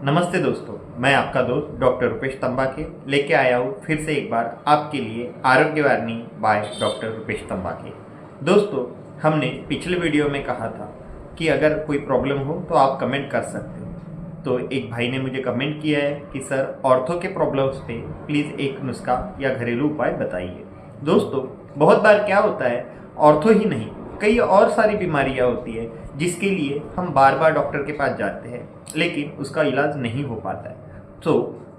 नमस्ते दोस्तों, मैं आपका दोस्त डॉक्टर रुपेश तंबाके लेके आया हूँ फिर से एक बार आपके लिए आरोग्य वार्नी बाय डॉक्टर रुपेश तंबाके। दोस्तों, हमने पिछले वीडियो में कहा था कि अगर कोई प्रॉब्लम हो तो आप कमेंट कर सकते हो। तो एक भाई ने मुझे कमेंट किया है कि सर ऑर्थो के प्रॉब्लम्स पे प्लीज़ एक नुस्खा या घरेलू उपाय बताइए। दोस्तों, बहुत बार क्या होता है, ऑर्थो ही नहीं कई और सारी बीमारियां होती है जिसके लिए हम बार बार डॉक्टर के पास जाते हैं लेकिन उसका इलाज नहीं हो पाता है। तो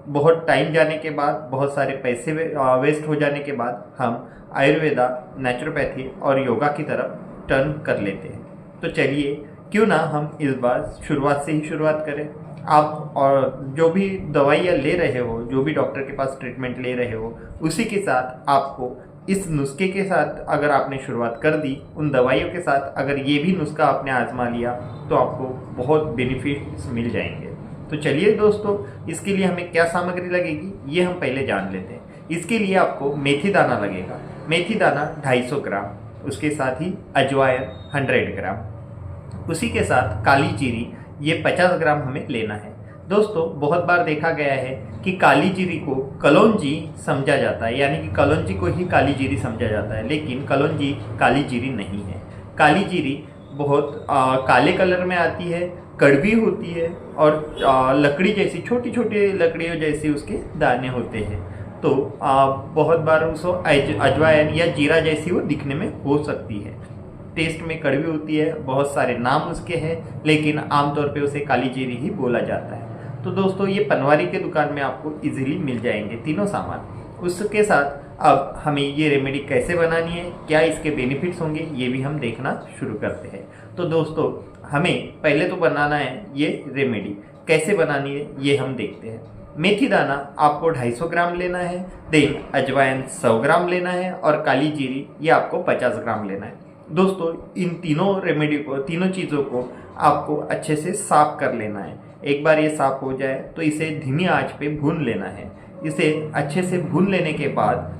बहुत टाइम जाने के बाद, बहुत सारे पैसे वेस्ट हो जाने के बाद हम आयुर्वेदा, नेचुरोपैथी और योगा की तरफ टर्न कर लेते हैं। तो चलिए क्यों ना हम इस बार शुरुआत से ही शुरुआत करें। आप और जो भी दवाइयाँ ले रहे हो, जो भी डॉक्टर के पास ट्रीटमेंट ले रहे हो, उसी के साथ आपको इस नुस्खे के साथ अगर आपने शुरुआत कर दी, उन दवाइयों के साथ अगर ये भी नुस्खा आपने आजमा लिया तो आपको बहुत बेनिफिट्स मिल जाएंगे। तो चलिए दोस्तों, इसके लिए हमें क्या सामग्री लगेगी ये हम पहले जान लेते हैं। इसके लिए आपको मेथी दाना लगेगा। मेथी दाना 250 ग्राम, उसके साथ ही अजवाइन 100 ग्राम, उसी के साथ काली जीरी ये 50 ग्राम हमें लेना है। दोस्तों, बहुत बार देखा गया है कि काली जीरी को कलौंजी समझा जाता है, यानी कि कलौंजी को ही काली जीरी समझा जाता है, लेकिन कलौंजी काली जीरी नहीं है। काली जीरी बहुत काले कलर में आती है, कड़वी होती है और लकड़ी जैसी, छोटी छोटी लकड़ियों जैसी उसके दाने होते हैं। तो बहुत बार उसको अजवाइन या जीरा जैसी वो दिखने में हो सकती है। टेस्ट में कड़वी होती है, बहुत सारे नाम उसके हैं, लेकिन आमतौर पे उसे काली जीरी ही बोला जाता है। तो दोस्तों, ये पनवारी के दुकान में आपको इजीली मिल जाएंगे तीनों सामान। उसके साथ अब हमें ये रेमेडी कैसे बनानी है, क्या इसके बेनिफिट्स होंगे, ये भी हम देखना शुरू करते हैं। तो दोस्तों, हमें पहले तो बनाना है ये रेमेडी। कैसे बनानी है ये हम देखते हैं। मेथी दाना आपको 250 ग्राम लेना है, देन अजवाइन 100 ग्राम लेना है और काली जीरी ये आपको 50 ग्राम लेना है। दोस्तों, इन तीनों रेमेडी को, तीनों चीज़ों को आपको अच्छे से साफ कर लेना है। एक बार ये साफ हो जाए तो इसे धीमी आंच पे भून लेना है। इसे अच्छे से भून लेने के बाद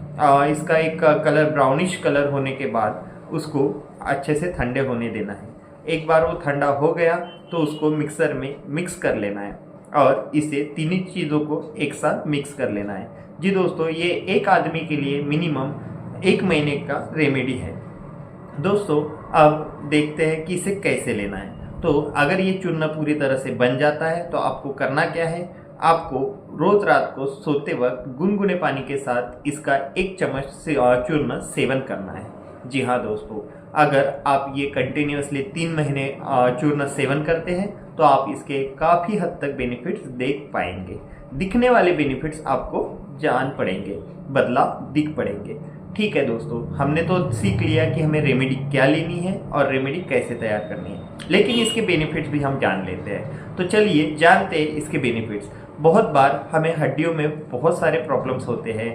इसका एक कलर, ब्राउनिश कलर होने के बाद उसको अच्छे से ठंडे होने देना है। एक बार वो ठंडा हो गया तो उसको मिक्सर में मिक्स कर लेना है और इसे तीनों चीज़ों को एक साथ मिक्स कर लेना है। जी दोस्तों, ये एक आदमी के लिए मिनिमम 1 महीने का रेमेडी है। दोस्तों, अब देखते हैं कि इसे कैसे लेना है। तो अगर ये चूर्ण पूरी तरह से बन जाता है तो आपको करना क्या है, आपको रोज रात को सोते वक्त गुनगुने पानी के साथ इसका 1 चम्मच से चूर्ण सेवन करना है। जी हाँ दोस्तों, अगर आप ये कंटिन्यूअसली 3 महीने चूर्ण सेवन करते हैं तो आप इसके काफ़ी हद तक बेनिफिट्स देख पाएंगे। दिखने वाले बेनिफिट्स आपको जान पड़ेंगे, बदलाव दिख पड़ेंगे। ठीक है दोस्तों, हमने तो सीख लिया कि हमें रेमेडी क्या लेनी है और रेमेडी कैसे तैयार करनी है, लेकिन इसके बेनिफिट्स भी हम जान लेते हैं। तो चलिए जानते हैं इसके बेनिफिट्स। बहुत बार हमें हड्डियों में बहुत सारे प्रॉब्लम्स होते हैं,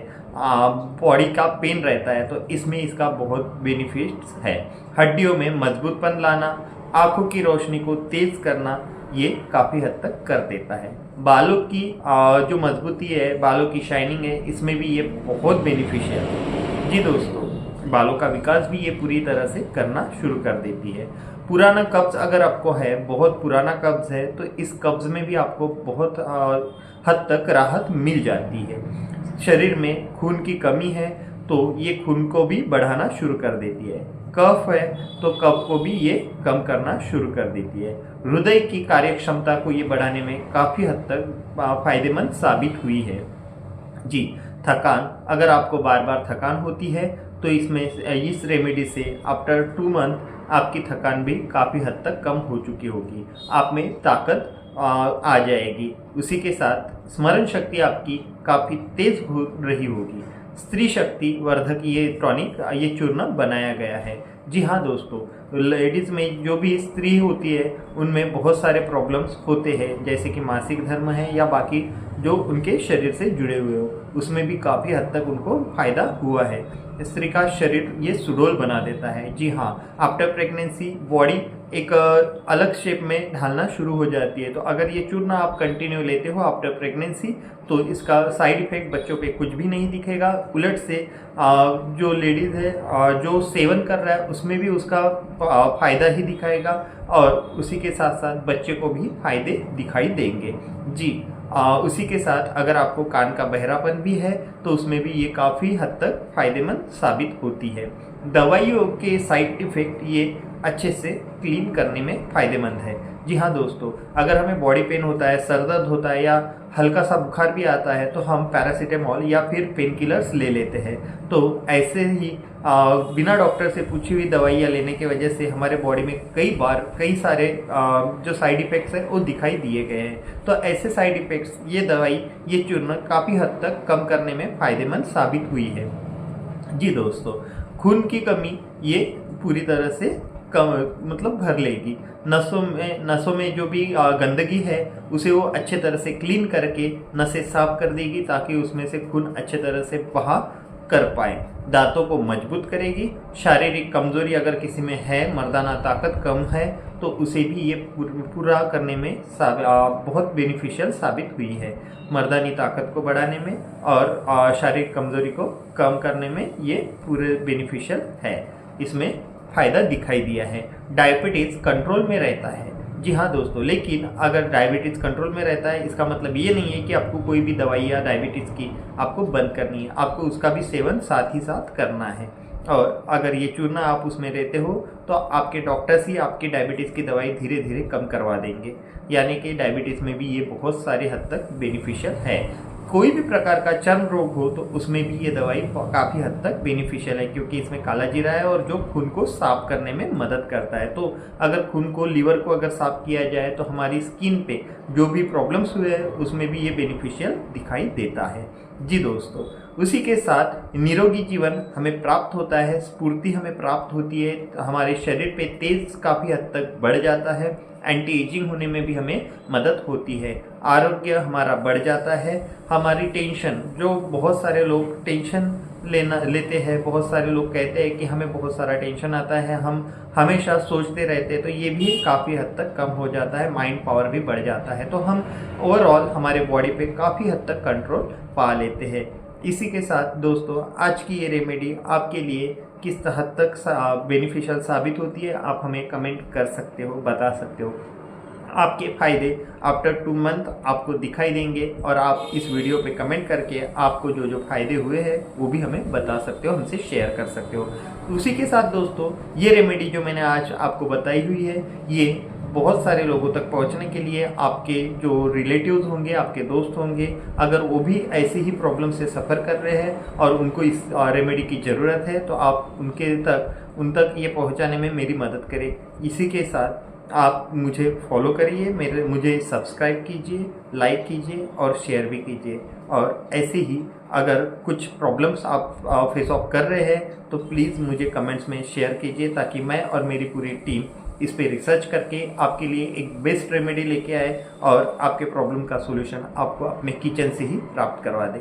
बॉडी का पेन रहता है, तो इसमें इसका बहुत बेनिफिट्स है। हड्डियों में मजबूतपन लाना, आँखों की रोशनी को तेज करना, ये काफ़ी हद तक कर देता है। बालों की जो मजबूती है, बालों की शाइनिंग है, इसमें भी ये बहुत बेनिफिशियल है। जी दोस्तों, बालों का विकास भी ये पूरी तरह से करना शुरू कर देती है। पुराना कब्ज अगर आपको है, बहुत पुराना कब्ज है, तो इस कब्ज में भी आपको बहुत हद तक राहत मिल जाती है। शरीर में खून की कमी है तो ये खून को भी बढ़ाना शुरू कर देती है। कफ है तो कफ को भी ये कम करना शुरू कर देती है। हृदय की कार्यक्षमता को ये बढ़ाने में काफ़ी हद तक फायदेमंद साबित हुई है। जी, थकान, अगर आपको बार बार थकान होती है तो इसमें इस रेमेडी से आफ्टर 2 मंथ आपकी थकान भी काफ़ी हद तक कम हो चुकी होगी। आप में ताकत आ जाएगी। उसी के साथ स्मरण शक्ति आपकी काफ़ी तेज हो रही होगी। स्त्री शक्ति वर्धक ये टॉनिक, ये चूर्ण बनाया गया है। जी हाँ दोस्तों, लेडीज़ में जो भी स्त्री होती है उनमें बहुत सारे प्रॉब्लम्स होते हैं, जैसे कि मासिक धर्म है या बाकी जो उनके शरीर से जुड़े हुए हो, उसमें भी काफ़ी हद तक उनको फ़ायदा हुआ है। स्त्री का शरीर ये सुडौल बना देता है। जी हाँ, आफ्टर प्रेगनेंसी बॉडी एक अलग शेप में ढालना शुरू हो जाती है। तो अगर ये चूर्ण आप कंटिन्यू लेते हो आफ्टर प्रेगनेंसी तो इसका साइड इफेक्ट बच्चों पे कुछ भी नहीं दिखेगा। उलट से जो लेडीज़ है जो सेवन कर रहा है उसमें भी उसका फ़ायदा ही दिखाएगा और उसी के साथ साथ बच्चे को भी फायदे दिखाई देंगे जी। उसी के साथ अगर आपको कान का बहरापन भी है तो उसमें भी ये काफ़ी हद तक फायदेमंद साबित होती है। दवाइयों के साइड इफ़ेक्ट ये अच्छे से क्लीन करने में फ़ायदेमंद है। जी हाँ दोस्तों, अगर हमें बॉडी पेन होता है, सर दर्द होता है या हल्का सा बुखार भी आता है तो हम पैरासीटामोल या फिर पेन किलर्स ले लेते हैं। तो ऐसे ही बिना डॉक्टर से पूछी हुई दवाइयाँ लेने की वजह से हमारे बॉडी में कई सारे जो साइड इफ़ेक्ट्स हैं वो दिखाई दिए गए हैं। तो ऐसे साइड इफ़ेक्ट्स ये चूर्ण काफ़ी हद तक कम करने में फ़ायदेमंद साबित हुई है। जी दोस्तों, खून की कमी ये पूरी तरह से मतलब भर लेगी। नसों में जो भी गंदगी है उसे वो अच्छे तरह से क्लीन करके नसें साफ कर देगी ताकि उसमें से खून अच्छे तरह से बहा कर पाए। दांतों को मजबूत करेगी। शारीरिक कमजोरी अगर किसी में है, मर्दाना ताकत कम है, तो उसे भी ये पूरा करने में बहुत बेनिफिशियल साबित हुई है। मर्दानी ताकत को बढ़ाने में और शारीरिक कमजोरी को कम करने में ये पूरे बेनिफिशियल है। इसमें फ़ायदा दिखाई दिया है। डायबिटीज़ कंट्रोल में रहता है। जी हाँ दोस्तों, लेकिन अगर डायबिटीज़ कंट्रोल में रहता है इसका मतलब ये नहीं है कि आपको कोई भी दवाई या डायबिटीज़ की आपको बंद करनी है। आपको उसका भी सेवन साथ ही साथ करना है। और अगर ये चूर्ण आप उसमें रहते हो तो आपके डॉक्टर्स ही आपकी डायबिटीज़ की दवाई धीरे धीरे कम करवा देंगे। यानी कि डायबिटीज़ में भी ये बहुत सारे हद तक बेनिफिशियल है। कोई भी प्रकार का चर्म रोग हो तो उसमें भी ये दवाई काफ़ी हद तक बेनिफिशियल है क्योंकि इसमें काला जीरा है और जो खून को साफ करने में मदद करता है। तो अगर खून को, लीवर को अगर साफ किया जाए तो हमारी स्किन पे जो भी प्रॉब्लम्स हुए हैं उसमें भी ये बेनिफिशियल दिखाई देता है। जी दोस्तों, उसी के साथ निरोगी जीवन हमें प्राप्त होता है, स्फूर्ति हमें प्राप्त होती है, हमारे शरीर पे तेज काफ़ी हद तक बढ़ जाता है, एंटी एजिंग होने में भी हमें मदद होती है, आरोग्य हमारा बढ़ जाता है। हमारी टेंशन, जो बहुत सारे लोग टेंशन लेते हैं, बहुत सारे लोग कहते हैं कि हमें बहुत सारा टेंशन आता है, हम हमेशा सोचते रहते हैं, तो ये भी काफ़ी हद तक कम हो जाता है, माइंड पावर भी बढ़ जाता है। तो हम ओवरऑल हमारे बॉडी पे काफ़ी हद तक कंट्रोल पा लेते हैं। इसी के साथ दोस्तों, आज की ये रेमेडी आपके लिए किस हद तक बेनिफिशियल साबित होती है आप हमें कमेंट कर सकते हो, बता सकते हो। आपके फ़ायदे आफ्टर 2 मंथ आपको दिखाई देंगे और आप इस वीडियो पे कमेंट करके आपको जो फ़ायदे हुए हैं वो भी हमें बता सकते हो, हमसे शेयर कर सकते हो। उसी के साथ दोस्तों, ये रेमेडी जो मैंने आज आपको बताई हुई है ये बहुत सारे लोगों तक पहुंचने के लिए आपके जो रिलेटिव्स होंगे, आपके दोस्त होंगे, अगर वो भी ऐसी ही प्रॉब्लम से सफ़र कर रहे हैं और उनको इस रेमेडी की ज़रूरत है तो आप उन तक ये पहुंचाने में मेरी मदद करें। इसी के साथ आप मुझे फॉलो करिए, मुझे सब्सक्राइब कीजिए, लाइक कीजिए और शेयर भी कीजिए। और ऐसे ही अगर कुछ प्रॉब्लम्स आप फेस ऑफ कर रहे हैं तो प्लीज़ मुझे कमेंट्स में शेयर कीजिए ताकि मैं और मेरी पूरी टीम इस पे रिसर्च करके आपके लिए एक बेस्ट रेमेडी लेके आए और आपके प्रॉब्लम का सोल्यूशन आपको अपने किचन से ही प्राप्त करवा दे।